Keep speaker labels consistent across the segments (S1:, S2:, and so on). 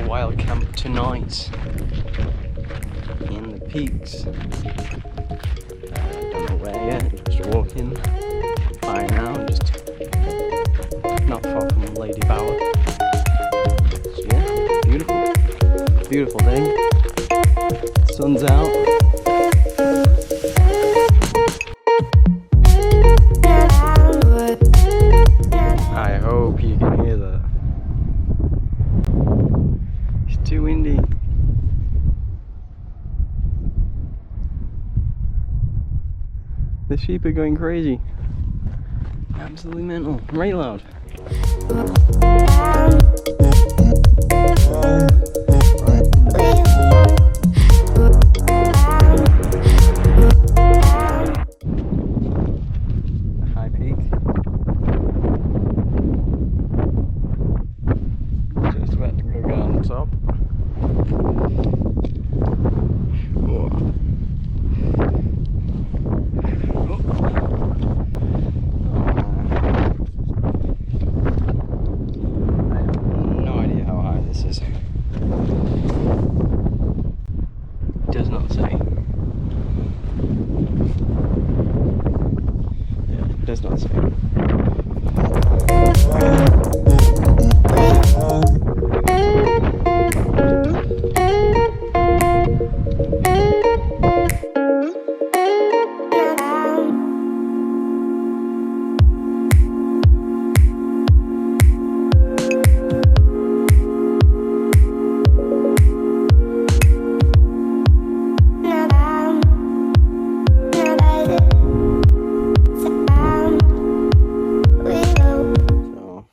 S1: wild camp tonight in the peaks. Don't know where yet, just walking by now, just not far from Lady Bower. So yeah, beautiful day. Sun's out. I hope you can hear that. It's too windy. The sheep are going crazy. Absolutely mental. Right loud. High peak. Just about to go down the top. Does not say. Yeah, it does not say.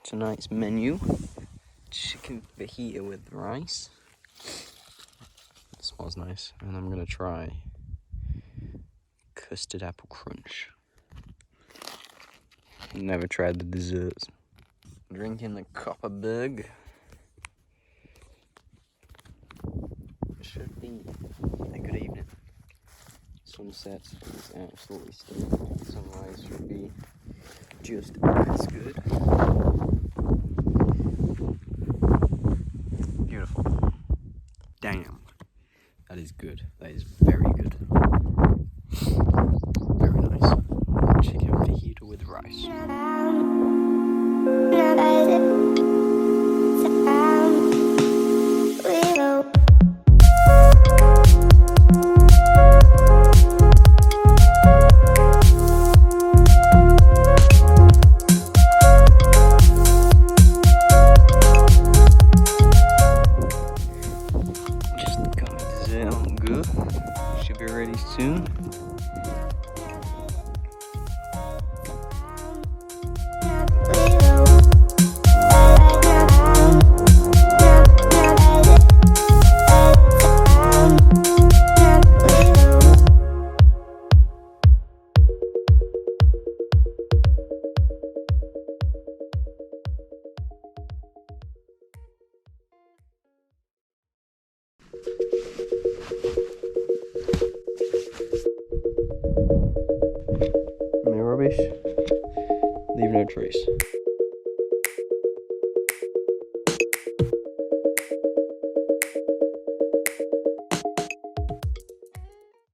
S1: Tonight's menu: chicken fajita with rice. It smells nice, and I'm gonna try custard apple crunch. Never tried the desserts. Drinking the Copperberg. Should be a good evening. Sunset is absolutely stunning. Sunrise should be just as good. Beautiful. Damn. That is good. That is very good. Very nice. Chicken fajita with rice. Good. Should be ready soon. Rubbish, leave no trace.